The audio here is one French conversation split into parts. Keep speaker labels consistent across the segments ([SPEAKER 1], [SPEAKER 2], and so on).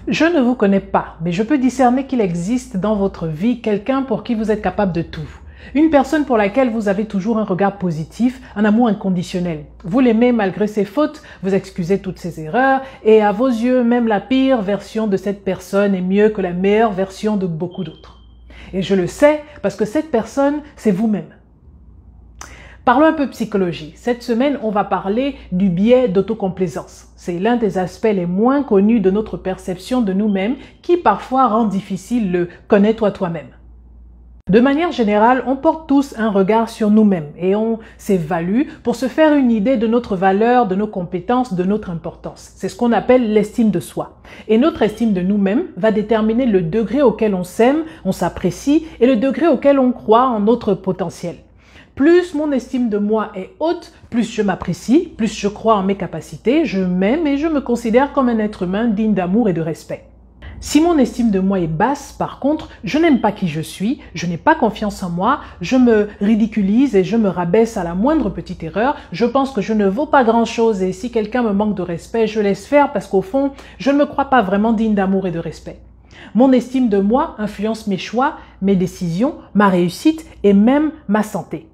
[SPEAKER 1] Je ne vous connais pas, mais je peux discerner qu'il existe dans votre vie quelqu'un pour qui vous êtes capable de tout. Une personne pour laquelle vous avez toujours un regard positif, un amour inconditionnel. Vous l'aimez malgré ses fautes, vous excusez toutes ses erreurs, et à vos yeux, même la pire version de cette personne est mieux que la meilleure version de beaucoup d'autres. Et je le sais parce que cette personne, c'est vous-même. Parlons un peu psychologie. Cette semaine, on va parler du biais d'autocomplaisance. C'est l'un des aspects les moins connus de notre perception de nous-mêmes qui parfois rend difficile le « connais-toi toi-même ». De manière générale, on porte tous un regard sur nous-mêmes et on s'évalue pour se faire une idée de notre valeur, de nos compétences, de notre importance. C'est ce qu'on appelle l'estime de soi. Et notre estime de nous-mêmes va déterminer le degré auquel on s'aime, on s'apprécie et le degré auquel on croit en notre potentiel. Plus mon estime de moi est haute, plus je m'apprécie, plus je crois en mes capacités, je m'aime et je me considère comme un être humain digne d'amour et de respect. Si mon estime de moi est basse, par contre, je n'aime pas qui je suis, je n'ai pas confiance en moi, je me ridiculise et je me rabaisse à la moindre petite erreur, je pense que je ne vaux pas grand-chose et si quelqu'un me manque de respect, je laisse faire parce qu'au fond, je ne me crois pas vraiment digne d'amour et de respect. Mon estime de moi influence mes choix, mes décisions, ma réussite et même ma santé.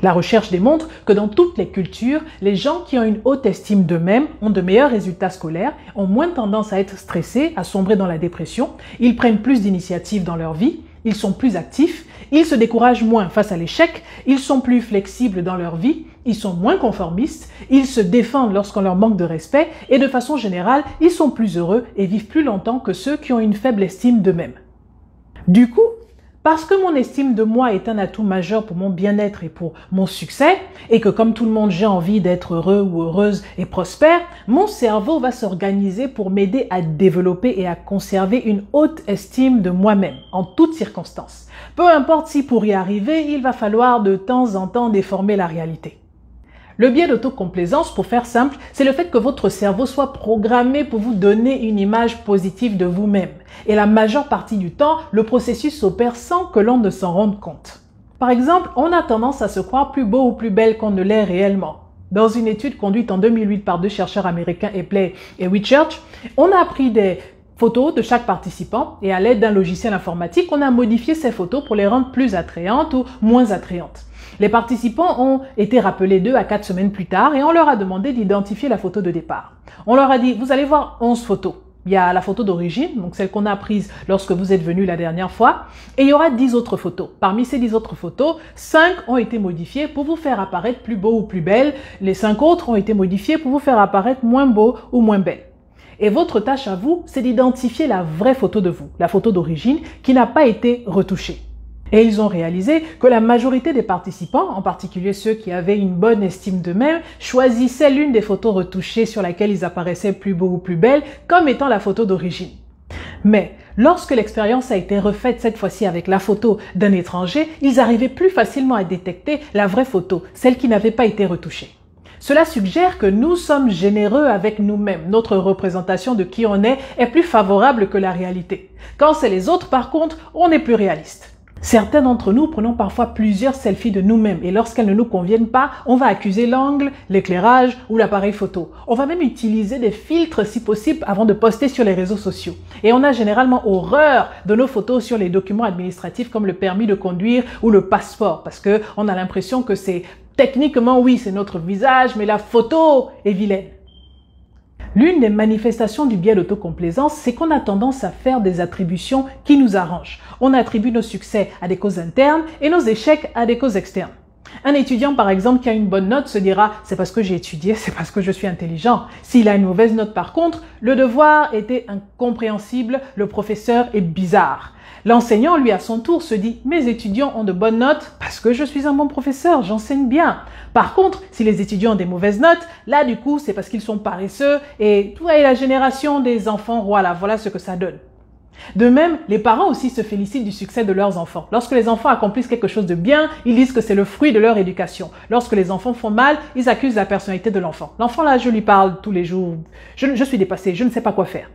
[SPEAKER 1] La recherche démontre que dans toutes les cultures, les gens qui ont une haute estime d'eux-mêmes ont de meilleurs résultats scolaires, ont moins tendance à être stressés, à sombrer dans la dépression, ils prennent plus d'initiatives dans leur vie, ils sont plus actifs, ils se découragent moins face à l'échec, ils sont plus flexibles dans leur vie, ils sont moins conformistes, ils se défendent lorsqu'on leur manque de respect et de façon générale, ils sont plus heureux et vivent plus longtemps que ceux qui ont une faible estime d'eux-mêmes. Du coup, parce que mon estime de moi est un atout majeur pour mon bien-être et pour mon succès, et que comme tout le monde j'ai envie d'être heureux ou heureuse et prospère, mon cerveau va s'organiser pour m'aider à développer et à conserver une haute estime de moi-même, en toutes circonstances. Peu importe si pour y arriver, il va falloir de temps en temps déformer la réalité. Le biais d'autocomplaisance, pour faire simple, c'est le fait que votre cerveau soit programmé pour vous donner une image positive de vous-même. Et la majeure partie du temps, le processus s'opère sans que l'on ne s'en rende compte. Par exemple, on a tendance à se croire plus beau ou plus belle qu'on ne l'est réellement. Dans une étude conduite en 2008 par deux chercheurs américains, Epley et Whitchurch, on a pris des photos de chaque participant et à l'aide d'un logiciel informatique, on a modifié ces photos pour les rendre plus attrayantes ou moins attrayantes. Les participants ont été rappelés 2 à 4 semaines plus tard et on leur a demandé d'identifier la photo de départ. On leur a dit, vous allez voir 11 photos. Il y a la photo d'origine, donc celle qu'on a prise lorsque vous êtes venu la dernière fois, et il y aura 10 autres photos. Parmi ces 10 autres photos, 5 ont été modifiées pour vous faire apparaître plus beau ou plus belle. Les 5 autres ont été modifiées pour vous faire apparaître moins beau ou moins belle. Et votre tâche à vous, c'est d'identifier la vraie photo de vous, la photo d'origine qui n'a pas été retouchée. Et ils ont réalisé que la majorité des participants, en particulier ceux qui avaient une bonne estime d'eux-mêmes, choisissaient l'une des photos retouchées sur laquelle ils apparaissaient plus beaux ou plus belles comme étant la photo d'origine. Mais lorsque l'expérience a été refaite cette fois-ci avec la photo d'un étranger, ils arrivaient plus facilement à détecter la vraie photo, celle qui n'avait pas été retouchée. Cela suggère que nous sommes généreux avec nous-mêmes. Notre représentation de qui on est plus favorable que la réalité. Quand c'est les autres, par contre, on est plus réaliste. Certains d'entre nous prenons parfois plusieurs selfies de nous-mêmes et lorsqu'elles ne nous conviennent pas, on va accuser l'angle, l'éclairage ou l'appareil photo. On va même utiliser des filtres si possible avant de poster sur les réseaux sociaux. Et on a généralement horreur de nos photos sur les documents administratifs comme le permis de conduire ou le passeport parce que on a l'impression que c'est techniquement oui, c'est notre visage, mais la photo est vilaine. L'une des manifestations du biais d'autocomplaisance, c'est qu'on a tendance à faire des attributions qui nous arrangent. On attribue nos succès à des causes internes et nos échecs à des causes externes. Un étudiant, par exemple, qui a une bonne note se dira « c'est parce que j'ai étudié, c'est parce que je suis intelligent ». S'il a une mauvaise note, par contre, le devoir était incompréhensible, le professeur est bizarre. L'enseignant, lui, à son tour, se dit « mes étudiants ont de bonnes notes parce que je suis un bon professeur, j'enseigne bien ». Par contre, si les étudiants ont des mauvaises notes, là, du coup, c'est parce qu'ils sont paresseux et la génération des enfants, voilà ce que ça donne. De même, les parents aussi se félicitent du succès de leurs enfants. Lorsque les enfants accomplissent quelque chose de bien, ils disent que c'est le fruit de leur éducation. Lorsque les enfants font mal, ils accusent la personnalité de l'enfant. L'enfant, là, je lui parle tous les jours. Je suis dépassé, je ne sais pas quoi faire.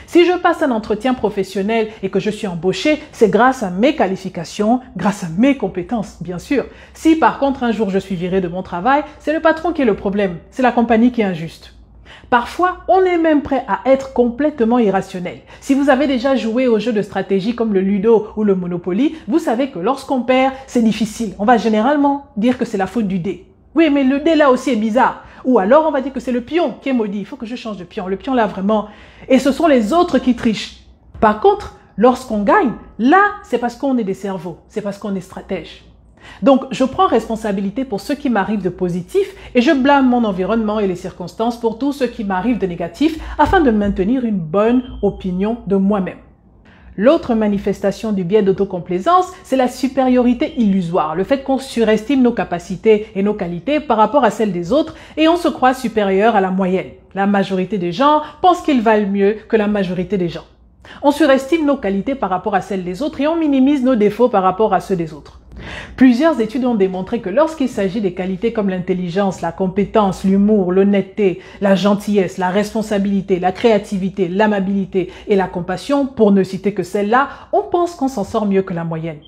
[SPEAKER 1] Si je passe un entretien professionnel et que je suis embauché, c'est grâce à mes qualifications, grâce à mes compétences, bien sûr. Si par contre un jour je suis viré de mon travail, c'est le patron qui est le problème, c'est la compagnie qui est injuste. Parfois, on est même prêt à être complètement irrationnel. Si vous avez déjà joué aux jeux de stratégie comme le Ludo ou le Monopoly, vous savez que lorsqu'on perd, c'est difficile. On va généralement dire que c'est la faute du dé. Oui, mais le dé là aussi est bizarre. Ou alors on va dire que c'est le pion qui est maudit. Il faut que je change de pion. Le pion là vraiment. Et ce sont les autres qui trichent. Par contre, lorsqu'on gagne, là, c'est parce qu'on est des cerveaux. C'est parce qu'on est stratège. Donc, je prends responsabilité pour ce qui m'arrive de positif et je blâme mon environnement et les circonstances pour tout ce qui m'arrive de négatif afin de maintenir une bonne opinion de moi-même. L'autre manifestation du biais d'autocomplaisance, c'est la supériorité illusoire, le fait qu'on surestime nos capacités et nos qualités par rapport à celles des autres et on se croit supérieur à la moyenne. La majorité des gens pensent qu'ils valent mieux que la majorité des gens. On surestime nos qualités par rapport à celles des autres et on minimise nos défauts par rapport à ceux des autres. Plusieurs études ont démontré que lorsqu'il s'agit des qualités comme l'intelligence, la compétence, l'humour, l'honnêteté, la gentillesse, la responsabilité, la créativité, l'amabilité et la compassion, pour ne citer que celles-là, on pense qu'on s'en sort mieux que la moyenne.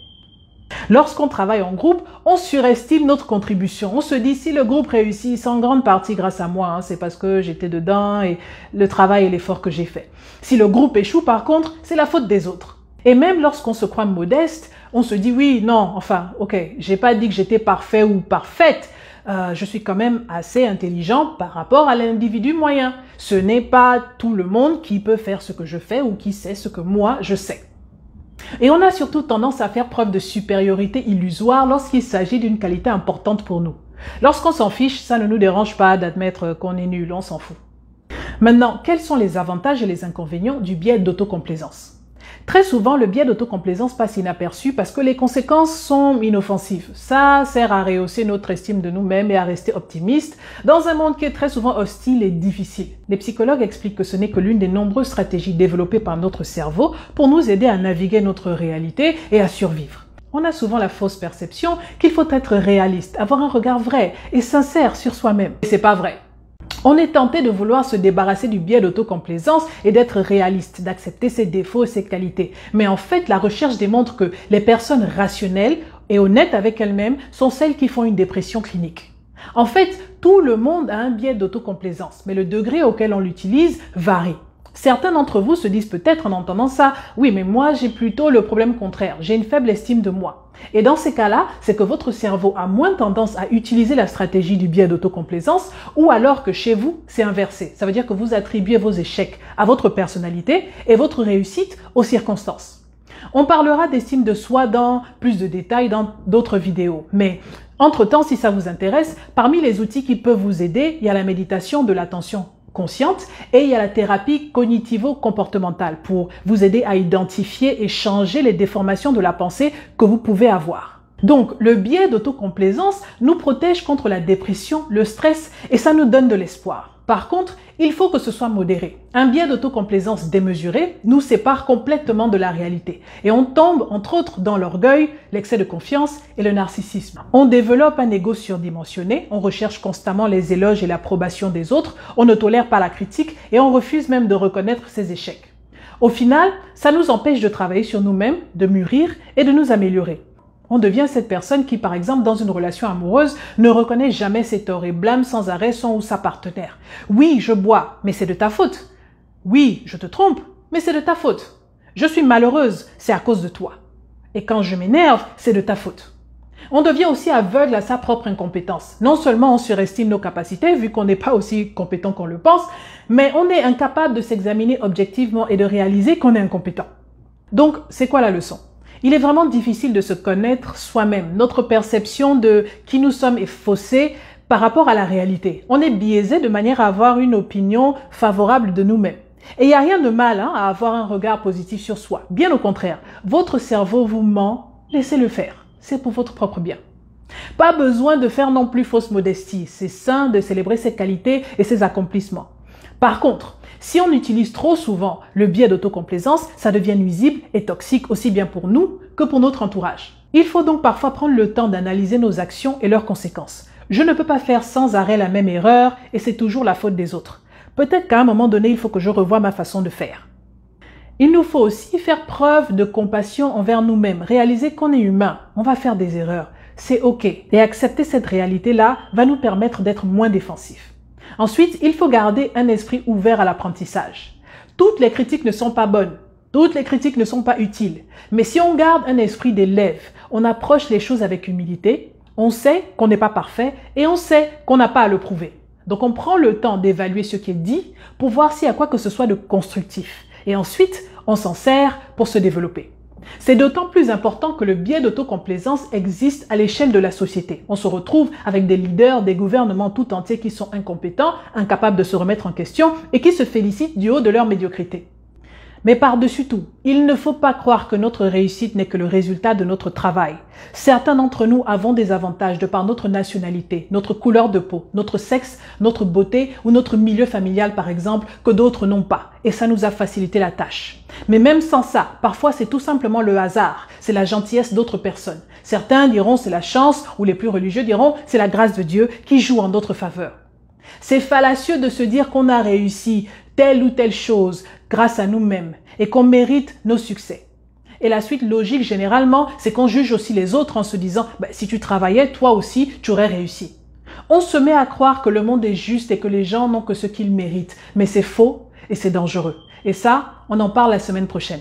[SPEAKER 1] Lorsqu'on travaille en groupe, on surestime notre contribution. On se dit, si le groupe réussit, c'est en grande partie grâce à moi. C'est parce que j'étais dedans et le travail et l'effort que j'ai fait. Si le groupe échoue, par contre, c'est la faute des autres. Et même lorsqu'on se croit modeste, on se dit, oui, non, enfin, ok, j'ai pas dit que j'étais parfait ou parfaite. Je suis quand même assez intelligent par rapport à l'individu moyen. Ce n'est pas tout le monde qui peut faire ce que je fais ou qui sait ce que moi, je sais. Et on a surtout tendance à faire preuve de supériorité illusoire lorsqu'il s'agit d'une qualité importante pour nous. Lorsqu'on s'en fiche, ça ne nous dérange pas d'admettre qu'on est nul, on s'en fout. Maintenant, quels sont les avantages et les inconvénients du biais d'autocomplaisance ? Très souvent, le biais d'autocomplaisance passe inaperçu parce que les conséquences sont inoffensives. Ça sert à rehausser notre estime de nous-mêmes et à rester optimiste dans un monde qui est très souvent hostile et difficile. Les psychologues expliquent que ce n'est que l'une des nombreuses stratégies développées par notre cerveau pour nous aider à naviguer notre réalité et à survivre. On a souvent la fausse perception qu'il faut être réaliste, avoir un regard vrai et sincère sur soi-même. Et c'est pas vrai. On est tenté de vouloir se débarrasser du biais d'autocomplaisance et d'être réaliste, d'accepter ses défauts et ses qualités. Mais en fait, la recherche démontre que les personnes rationnelles et honnêtes avec elles-mêmes sont celles qui font une dépression clinique. En fait, tout le monde a un biais d'autocomplaisance, mais le degré auquel on l'utilise varie. Certains d'entre vous se disent peut-être en entendant ça, oui, mais moi j'ai plutôt le problème contraire, j'ai une faible estime de moi. Et dans ces cas-là, c'est que votre cerveau a moins tendance à utiliser la stratégie du biais d'autocomplaisance ou alors que chez vous, c'est inversé. Ça veut dire que vous attribuez vos échecs à votre personnalité et votre réussite aux circonstances. On parlera d'estime de soi dans plus de détails dans d'autres vidéos. Mais entre-temps, si ça vous intéresse, parmi les outils qui peuvent vous aider, il y a la méditation de l'attention consciente et il y a la thérapie cognitivo-comportementale pour vous aider à identifier et changer les déformations de la pensée que vous pouvez avoir. Donc, le biais d'autocomplaisance nous protège contre la dépression, le stress et ça nous donne de l'espoir. Par contre, il faut que ce soit modéré. Un biais d'autocomplaisance démesuré nous sépare complètement de la réalité. Et on tombe, entre autres, dans l'orgueil, l'excès de confiance et le narcissisme. On développe un ego surdimensionné, on recherche constamment les éloges et l'approbation des autres, on ne tolère pas la critique et on refuse même de reconnaître ses échecs. Au final, ça nous empêche de travailler sur nous-mêmes, de mûrir et de nous améliorer. On devient cette personne qui, par exemple, dans une relation amoureuse, ne reconnaît jamais ses torts et blâme sans arrêt son ou sa partenaire. Oui, je bois, mais c'est de ta faute. Oui, je te trompe, mais c'est de ta faute. Je suis malheureuse, c'est à cause de toi. Et quand je m'énerve, c'est de ta faute. On devient aussi aveugle à sa propre incompétence. Non seulement on surestime nos capacités, vu qu'on n'est pas aussi compétent qu'on le pense, mais on est incapable de s'examiner objectivement et de réaliser qu'on est incompétent. Donc, c'est quoi la leçon ? Il est vraiment difficile de se connaître soi-même. Notre perception de qui nous sommes est faussée par rapport à la réalité. On est biaisé de manière à avoir une opinion favorable de nous-mêmes. Et il n'y a rien de mal à avoir un regard positif sur soi. Bien au contraire, votre cerveau vous ment, laissez-le faire. C'est pour votre propre bien. Pas besoin de faire non plus fausse modestie. C'est sain de célébrer ses qualités et ses accomplissements. Par contre, si on utilise trop souvent le biais d'autocomplaisance, ça devient nuisible et toxique aussi bien pour nous que pour notre entourage. Il faut donc parfois prendre le temps d'analyser nos actions et leurs conséquences. Je ne peux pas faire sans arrêt la même erreur et c'est toujours la faute des autres. Peut-être qu'à un moment donné, il faut que je revoie ma façon de faire. Il nous faut aussi faire preuve de compassion envers nous-mêmes, réaliser qu'on est humain, on va faire des erreurs, c'est ok. Et accepter cette réalité-là va nous permettre d'être moins défensifs. Ensuite, il faut garder un esprit ouvert à l'apprentissage. Toutes les critiques ne sont pas bonnes. Toutes les critiques ne sont pas utiles. Mais si on garde un esprit d'élève, on approche les choses avec humilité, on sait qu'on n'est pas parfait et on sait qu'on n'a pas à le prouver. Donc on prend le temps d'évaluer ce qui est dit pour voir s'il y a quoi que ce soit de constructif. Et ensuite, on s'en sert pour se développer. C'est d'autant plus important que le biais d'autocomplaisance existe à l'échelle de la société. On se retrouve avec des leaders, des gouvernements tout entiers qui sont incompétents, incapables de se remettre en question et qui se félicitent du haut de leur médiocrité. Mais par-dessus tout, il ne faut pas croire que notre réussite n'est que le résultat de notre travail. Certains d'entre nous avons des avantages de par notre nationalité, notre couleur de peau, notre sexe, notre beauté ou notre milieu familial par exemple, que d'autres n'ont pas. Et ça nous a facilité la tâche. Mais même sans ça, parfois c'est tout simplement le hasard, c'est la gentillesse d'autres personnes. Certains diront c'est la chance ou les plus religieux diront c'est la grâce de Dieu qui joue en notre faveur. C'est fallacieux de se dire qu'on a réussi telle ou telle chose grâce à nous-mêmes et qu'on mérite nos succès. Et la suite logique, généralement, c'est qu'on juge aussi les autres en se disant si tu travaillais, toi aussi, tu aurais réussi. On se met à croire que le monde est juste et que les gens n'ont que ce qu'ils méritent. Mais c'est faux et c'est dangereux. Et ça, on en parle la semaine prochaine.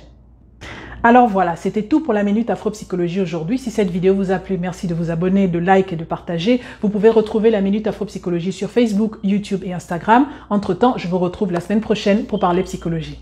[SPEAKER 1] Alors voilà, c'était tout pour la Minute Afropsychologie aujourd'hui. Si cette vidéo vous a plu, merci de vous abonner, de like et de partager. Vous pouvez retrouver la Minute Afropsychologie sur Facebook, YouTube et Instagram. Entre-temps, je vous retrouve la semaine prochaine pour parler psychologie.